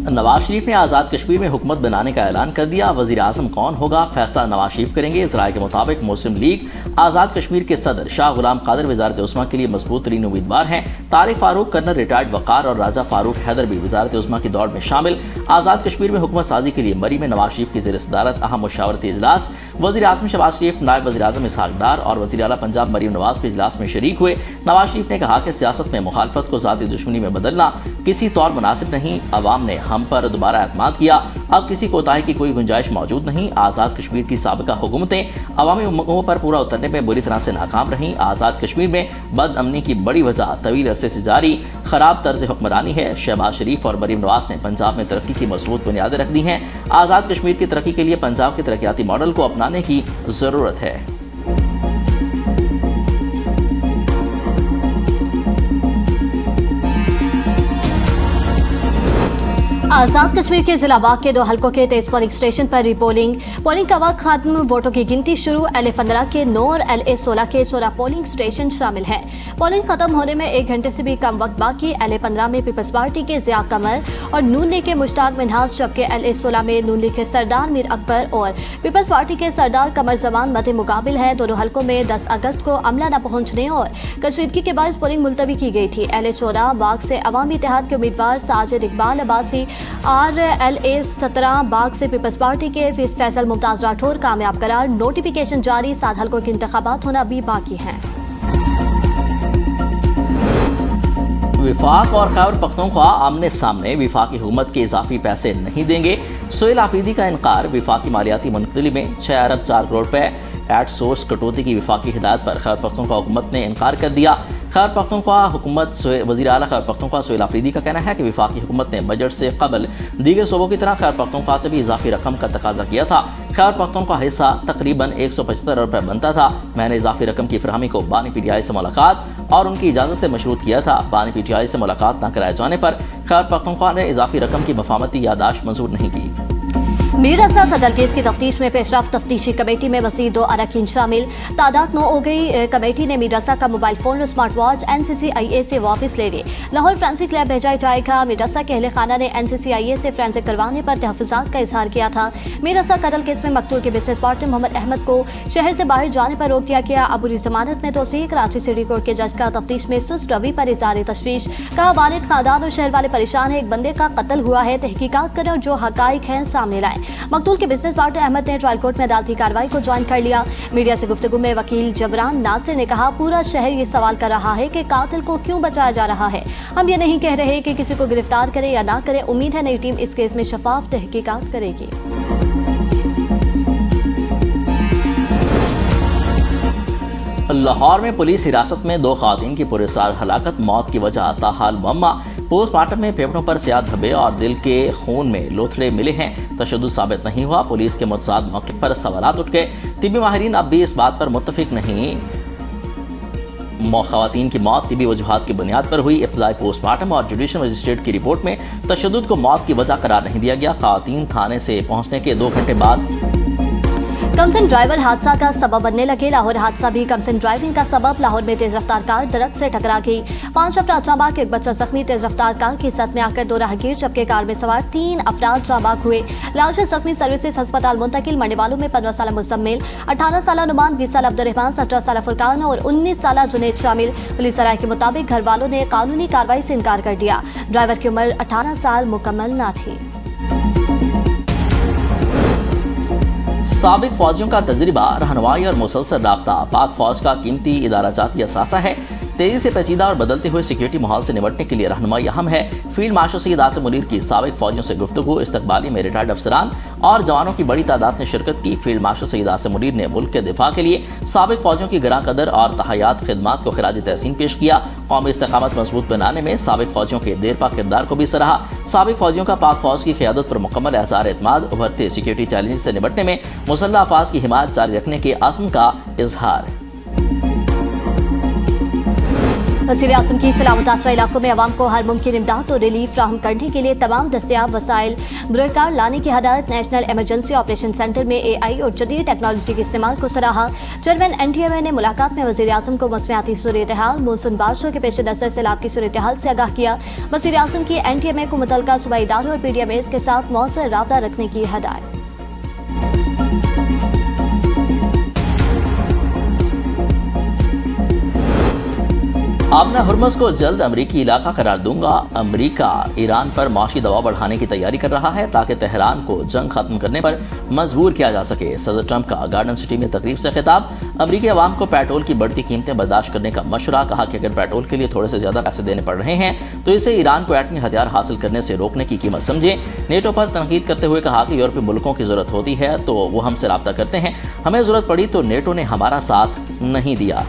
नवाज शरीफ ने आज़ाद कश्मीर में हुकूमत बनाने का ऐलान कर दिया। वज़ीर आज़म कौन होगा फैसला नवाज शरीफ करेंगे। इस राय के मुताबिक मुस्लिम लीग आज़ाद कश्मीर के सदर शाह गुलाम कादिर वज़ारत उस्मा के लिए मजबूत तरीन उम्मीदवार हैं। तारिक फारूक, कर्नल रिटायर्ड वक़ार और राजा फारूक हैदर भी वज़ारत उस्मा की दौड़ में शामिल। आज़ाद कश्मीर में हुकूमत साजी के लिए मरी में नवाज शरीफ की ज़ेर सदारत अहम मुशावरती इजलास। वज़ीर आज़म शहबाज शरीफ, नायब वज़ीर आज़म इसहाक डार और वज़ीर आला पंजाब मरीम नवाज भी इजलास में शरीक हुए। नवाज शरीफ ने कहा कि सियासत में मुखालफत को ज़ाती दुश्मनी में बदलना किसी तौर मुनासिब नहीं। अवाम ने हम पर दोबारा एतमाद किया, अब किसी कोताही की कोई गुंजाइश मौजूद नहीं। आज़ाद कश्मीर की साबिका हुकूमतें अवामी उम्मीदों पर पूरा उतरने में बुरी तरह से नाकाम रहीं। आज़ाद कश्मीर में बदअमनी की बड़ी वजह तवील अरसे से जारी खराब तर्ज हुक्मरानी है। शहबाज शरीफ और मरीम नवाज ने पंजाब में तरक्की की मजबूत बुनियादें रख दी हैं। आज़ाद कश्मीर की तरक्की के लिए पंजाब के तरक्याती मॉडल को अपनाने की ज़रूरत है। आज़ाद कश्मीर के जिला बाग के 2 हलकों के 23 पोलिंग स्टेशन पर पोलिंग का वक्त खत्म, वोटों की गिनती शुरू। LA-15 के 9 और LA-16 के 14 पोलिंग स्टेशन शामिल हैं। पोलिंग खत्म होने में 1 घंटे से भी कम वक्त बाकी। LA-15 में पीपल्स पार्टी के ज़िया कमर और नून लीग के मुश्ताक मिन्हास, जबकि LA-16 में नून लीग के सरदार मीर अकबर और पीपल्स पार्टी के सरदार कमर जमान मध्य मुकाबिल है। दोनों हलकों में 10 अगस्त को अमला न पहुंचने और कशीदगी के बायस पोलिंग मुलतवी की गई थी। LA-14 बाग से अवामी इत्तेहाद के उम्मीदवार साजिद इकबाल अब्बासी और LA-17 बाग से पीपल्स पार्टी के फैसल मुमताज राठौर कामयाब करार। नोटिफिकेशन जारी, 7 हलकों के इंतखाबात होना भी बाकी हैं। विफाक और खैबर पख्तूनख्वा आमने सामने। विफाकी हुकूमत के इजाफी पैसे नहीं देंगे। सोहेल आफरीदी का इनकार। विफाकी मालियाती मुंतकली में 6 अरब 4 करोड़ रुपए एट सोर्स कटौती की विफाकी हिदायत पर खैबर पख्तूनख्वा हुकूमत ने इनकार कर दिया। खैबर पख्तूनख्वा हुकूमत वज़ीर आला खैबर पख्तूनख्वा सोहेल आफरीदी का कहना है कि विफाकी हुकूमत ने बजट से कबल दीगर सूबों की तरह खैबर पख्तूनख्वा से भी इजाफी रकम का तकाजा किया था। खैबर पख्तूनख्वा हिस्सा तकरीबन 175 अरब रुपये बनता था। मैंने इजाफी रकम की फरहमी को बानी PTI से मुलाकात और उनकी इजाज़त से मशरूत किया था। बानी PTI से मुलाकात न कराए जाने पर खैबर पख्तूनख्वा ने इजाफी रकम की मफामती यादाश्त मंजूर नहीं की। मीर रज़ा कत्ल केस की तफ्तीश में पेशरफ तफ्तीशी कमेटी में मज़ीद 2 अरकान शामिल, तादाद 9 हो गई। कमेटी ने मीर रज़ा का मोबाइल फ़ोन और स्मार्ट वॉच NCCIA से वापस ले लिए। लाहौर फ्रांसिक लैब भेजा जाएगा। मीर रज़ा के अहले खाना ने NCCIA से फ्रांसिक करवाने पर तहफ़्फ़ुज़ात का इजहार किया था। मीर रज़ा कत्ल केस में मकतूल के बिजनेस पार्टनर मोहम्मद अहमद को शहर से बाहर जाने पर रोक दिया गया। अबूरी जमानत में तोसीक। कराची सिटी कोर्ट के जज का तफ्तीश में सुस्त रवि पर इज़हार तशवीश। कहा वालिद, खानदान और शहर वाले परेशान है। एक बंदे का कत्ल हुआ है, तहकीकात करें और जो हकाइक हैं सामने लाएं। मकतूल के बिजनेस पार्टनर अहमद ने ट्रायल कोर्ट में अदालती कार्रवाई को ज्वाइन कर लिया। मीडिया से गुफ्तगू में वकील जबरान नासिर ने कहा, पूरा शहर ये सवाल कर रहा है कि कातिल को क्यों बचाया जा रहा है। हम ये नहीं कह रहे कि किसी को गिरफ्तार करें या ना करें। उम्मीद है नई टीम इस केस में शफाफ तहकीकात करेगी। लाहौर में पुलिस हिरासत में 2 ख़वातीन की पुरस्कार हलाकत, मौत की वजह ताहाल मुअम्मा। पोस्टमार्टम में फेफड़ों पर स्याह धब्बे और दिल के खून में लोथड़े मिले हैं। तशद्दुद साबित नहीं हुआ। पुलिस के मुतसाद मौके पर सवालात उठ गए। तिब्बी माहिरीन अब भी इस बात पर मुत्तफिक नहीं। ख़वातीन की मौत तिब्बी वजूहात की बुनियाद पर हुई। इब्तदाई पोस्टमार्टम और जुडिशल मजिस्ट्रेट की रिपोर्ट में तशद्दुद को मौत की वजह करार नहीं दिया गया। ख़वातीन थाने से पहुंचने के 2 घंटे बाद कमसन ड्राइवर हादसा का सबब बनने लगे। लाहौर हादसा भी कमसन ड्राइविंग का सबब। लाहौर में तेज रफ्तार कार दरख्त से टकरा गई। 5 अफराद जांबाग, 1 बच्चा जख्मी। तेज रफ्तार कार की सत में आकर 2 राहगीर जबकि कार में सवार 3 अफराद जांबाग हुए। लाशें जख्मी सर्विसेज अस्पताल मुंतकिल। मरने वालों में 15 साल मुजम्मिल, 18 साल नुमान, 20 साल अब्दुर्रहमान, 17 साल फुरकान और 19 साल जुनैद शामिल। पुलिस राय के मुताबिक घर वालों ने कानूनी कार्रवाई से इनकार कर दिया। ड्राइवर की उम्र 18 साल मुकम्मल न थी। साबिक फौजियों का तजर्बा, रहनुमाई और मुसलसल राब्ता पाक फौज का कीमती इदाराजाती असासा है। तेजी से पेचीदा और बदलते हुए सिक्योरिटी माहौल से निपटने के लिए रहनुमाई अहम है। फील्ड मार्शल सईद आसिम मुनीर की साबिक फौजियों से गुफ्तगू। इस्तकबाली में रिटायर्ड अफसरान और जवानों की बड़ी तादाद ने शिरकत की। फील्ड मार्शल सईद आसिम मुनीर ने मुल्क के दिफा के लिए साबिक फौजियों की गिरां कदर और तहयात खिदमात को खिराज तहसीन पेश किया। कौमी इस्तकामत मजबूत बनाने में साबिक फौजियों के देरपा किरदार को भी सराहा। साबिक फौजियों का पाक फौज की क़यादत पर मुकम्मल एहसार एतमाद। उभरते सिक्योरिटी चैलेंज से निपटने में मुसल्लह अफवाज की हिमायत जारी रखने के अज़्म का इजहार। वज़ीर आज़म की सलाह मुतासरा इलाकों में अवाम को हर मुमकिन इमदाद और रिलीफ फ्राहम करने के लिए तमाम दस्तियाब वसाइल बुरकार लाने की हदायत। नेशनल इमरजेंसी ऑपरेशन सेंटर में AI और जदीद टेक्नोलॉजी के इस्तेमाल को सराहा। चेयरमैन NTMA ने मुलाकात में वज़ीर आज़म को मौसमियाती सूरत-ए-हाल, मौसम बारिशों के पेश नज़र सैलाब की सूरत-ए-हाल से आगाह किया। वज़ीर आज़म की NTMA को मुतल्लिका सूबाई इदारों और PDMAs के साथ मौसर राबता रखने की हदायत। आमना हुर्मस को जल्द अमरीकी इलाका करार दूंगा। अमरीका ईरान पर माशी दबाव बढ़ाने की तैयारी कर रहा है ताकि तेहरान को जंग खत्म करने पर मजबूर किया जा सके। सदर ट्रंप का गार्डन सिटी में तकरीब से खिताब। अमरीकी अवाम को पेट्रोल की बढ़ती कीमतें बर्दाश्त करने का मशवरा। कहा कि अगर पेट्रोल के लिए थोड़े से ज्यादा पैसे देने पड़ रहे हैं तो इसे ईरान को एटमी हथियार हासिल करने से रोकने की कीमत समझे। नेटो पर तनकीद करते हुए कहा कि यूरोपीय मुल्कों की जरूरत होती है तो वो हमसे राब्ता करते हैं, हमें जरूरत पड़ी तो नेटो ने हमारा साथ नहीं दिया।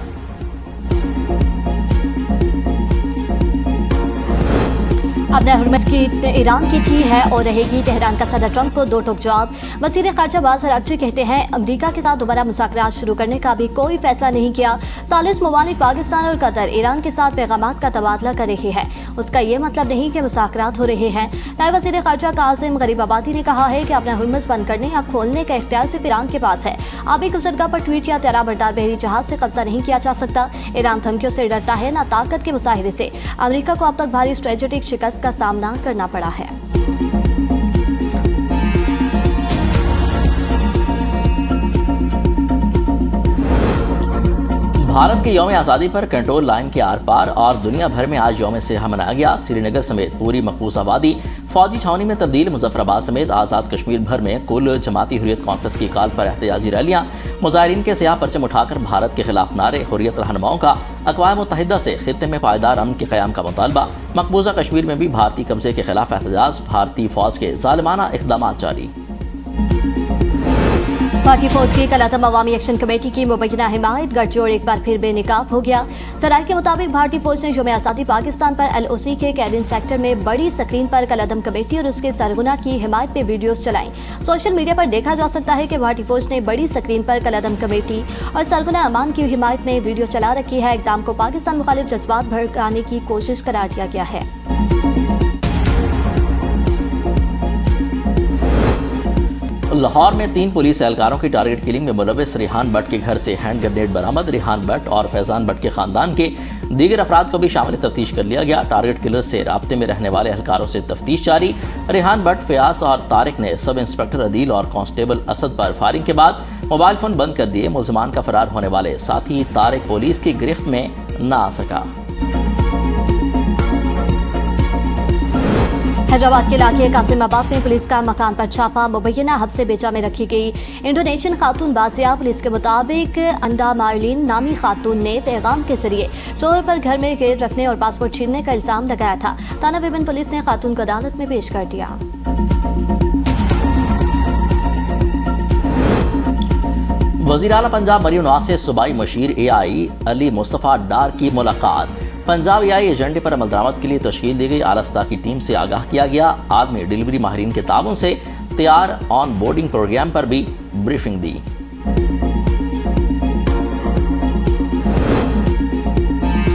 अब हुर्मस की ईरान की थी है और रहेगी। तेहरान का सदर ट्रंप को दो टोक जवाब। वज़ीर ख़ारजा अब्बास अराग़ची कहते हैं अमरीका के साथ दोबारा मुज़ाकरात शुरू करने का भी कोई फैसला नहीं किया। सालिस ममालिक पाकिस्तान और कतर ईरान के साथ पैगामात का तबादला कर रही है, उसका ये मतलब नहीं कि मुज़ाकरात हो रहे हैं। नायब वज़ीर ख़ारजा कासिम गरीबाबादी ने कहा है कि अपना हुर्मस बंद करने या खोलने का इख्तियार सिर्फ ईरान के पास है। आबी गुज़रगाह पर ट्वीट या त्यारा बरदार बहरी जहाज से कब्जा नहीं किया जा सकता। ईरान धमकियों से डरता है, ना ताकत के मुजाहिरे से। अमरीका को अब तक भारी स्ट्रेटेजिक शिकस्त का सामना करना पड़ा है। भारत के यौम आज़ादी पर कंट्रोल लाइन के आर पार और दुनिया भर में आज यौम सिहा मनाया गया। श्रीनगर समेत पूरी मकबूज आबादी फौजी छावनी में तब्दील। मुजफ्फराबाद समेत आज़ाद कश्मीर भर में कुल जमाती हुर्रियत कॉन्फ्रेंस की कॉल पर एहतजाजी रैलियां। मुजाहिरीन के सियाह परचम उठाकर भारत के खिलाफ नारे। हुर्रियत रहनुमाओं का अक़वाम मुत्तहिदा से खित्ते में पायदार अमन के क़याम का मुतालबा। मकबूजा कश्मीर में भी भारतीय कब्जे के खिलाफ एहतजाज। भारतीय फौज के ज़ालिमाना इक़दाम जारी। भारतीय फौज की कल-अदम अवामी एक्शन कमेटी की मुबैना हिमायत गठजोड़ एक बार फिर बेनकाब हो गया। सराय के मुताबिक भारतीय फौज ने यौम आज़ादी पाकिस्तान पर LOC के कैरिन सेक्टर में बड़ी स्क्रीन पर कल-अदम कमेटी और उसके सरगना की हिमायत पे वीडियोस चलाई। सोशल मीडिया पर देखा जा सकता है कि भारतीय फौज ने बड़ी स्क्रीन पर कल-अदम कमेटी और सरगना अमान की हिमायत में वीडियो चला रखी है। इक़दाम को पाकिस्तान मुखालिफ जज्बात भड़काने की कोशिश करार दिया गया है। लाहौर में 3 पुलिस एहलकारों की टारगेट किलिंग में मुलव्विस रिहान भट्ट के घर से हैंड ग्रेनेड बरामद। रिहान भट्ट और फैजान भट्ट के खानदान के दीगर अफराद को भी शामिल तफ्तीश कर लिया गया। टारगेट किलर से राब्ते में रहने वाले एहलकारों से तफ्तीश जारी। रिहान भट्ट, फयाज और तारिक ने सब इंस्पेक्टर अदील और कांस्टेबल असद पर फायरिंग के बाद मोबाइल फोन बंद कर दिए। मुल्ज़िमान का फरार होने वाले साथी तारिक पुलिस की गिरफ्त में न आ सका। हैदराबाद के इलाके कासिमाबाद में पुलिस का मकान पर छापा। मुबैना हब्से बेचा में रखी गई इंडोनेशियन खातून बासिया। पुलिस के मुताबिक अंदा मार्लिन नामी खातून ने पैगाम के जरिए चोर पर घर में गिर रखने और पासपोर्ट छीनने का इल्जाम लगाया था। थाना विभिन्न पुलिस ने खातून को अदालत में पेश कर दिया। वज़ीर आला पंजाब मरीम नवाज से सूबाई मशीर AI अली मुस्तफ़ा डार की मुलाकात। पंजाब AI एजेंडे पर अमल दरामद के लिए तश्कील दी गई आलस्ता की टीम से आगाह किया गया। आदमी डिलीवरी माहिरीन के ताबन से तैयार ऑन बोर्डिंग प्रोग्राम पर भी ब्रीफिंग दी।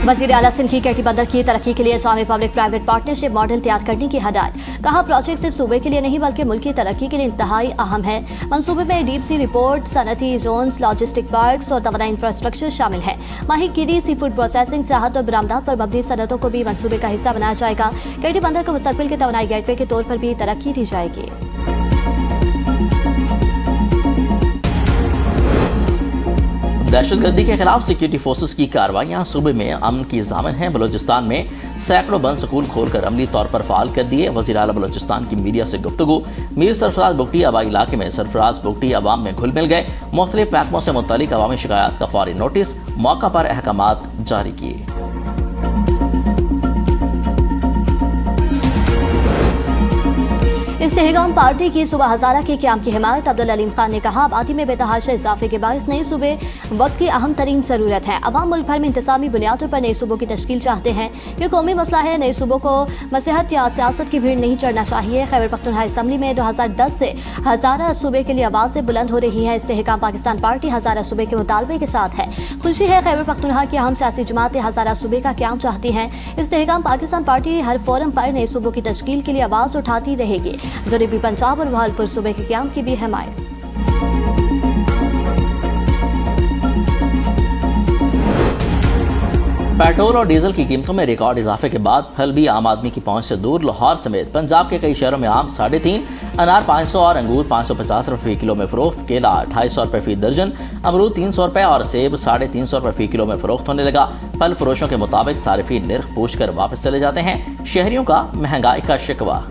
वज़ीर आला सिंध की KT बंदर की तरक्की के लिए इस्लामी पब्लिक प्राइवेट पार्टनरशिप मॉडल तैयार करने की हदायत। कहा प्रोजेक्ट सिर्फ सूबे के लिए नहीं बल्कि मुल्क की तरक्की के लिए इंतहाई अहम है। मंसूबे में डीप सी रिपोर्ट, सनती जोन्स, लॉजिस्टिक पार्क्स और तवानाई इंफ्रास्ट्रक्चर शामिल है। माहीगीरी, सी फूड प्रोसेसिंग, सियाहत और बरामदात पर मबनी सनतों को भी मंसूबे का हिस्सा बनाया जाएगा। KT बंदर को मुस्तकबिल के तवानाई गेटवे के तौर पर भी तरक्की दी जाएगी। दहशतगर्दी के खिलाफ सिक्योरिटी फोर्सेस की कार्रवाइयां सूबे में अमन की ज़ामिन हैं। बलोचिस्तान में सैकड़ों बंद स्कूल खोलकर अमली तौर पर फ़ाल कर दिए। वज़ीर आला बलोचिस्तान की मीडिया से गुफ्तगू। मीर सरफराज बुगटी आबाई इलाके में सरफराज बुगटी अवाम में घुल मिल गए। मुख्तलिफ महकमों से मुतल्लिक अवामी शिकायत का फौरी नोटिस, मौका पर अहकामात जारी किए। इस्तेहकाम पार्टी की सूबा हजारा के क्याम की हिमायत। अब्दुल अलीम खान ने कहा, आबादी में बेतहाशा इजाफे के बायस नए सूबे वक्त की अहम तरीन ज़रूरत है। अवाम मुल्क भर में इंतजामी बुनियादों पर नए सूबों की तश्कील चाहते हैं। ये कौमी मसला है। नए सूबों को मसलहत या सियासत की भीड़ नहीं चढ़ना चाहिए। खैबर पख्तूनख्वा असम्बली में 2010 से हजारा सूबे के लिए आवाज़ें बुलंद हो रही हैं। इस्तेहकाम पाकिस्तान पार्टी हजारा सूबे के मुतालबे के साथ है। खुशी है, खैबर पख्तूनख्वा की अहम सियासी जमातें हजारा सूबे का क्याम चाहती हैं। इस्तेहकाम पाकिस्तान पार्टी हर फोरम पर नए सूबों की तश्कील के लिए आवाज़ उठाती रहेगी। जनूबी पंजाब और बहालपुर सूबे के क्याम की भी हिमायत। पेट्रोल और डीजल की कीमतों में रिकॉर्ड इजाफे के बाद फल भी आम आदमी की पहुंच से दूर। लाहौर समेत पंजाब के कई शहरों में आम 3.5, अनार 500 और अंगूर 550 रुपये फी किलो में फरोख्त। केला 250 रुपये फी दर्जन, अमरूद 300 रुपये और सेब 350 रुपये फी किलो में फरोख्त होने लगा। फल फरोशों के मुताबिक सारिफीन निर्ख पूछ कर वापस चले जाते हैं। शहरियों का महंगाई का शिकवा।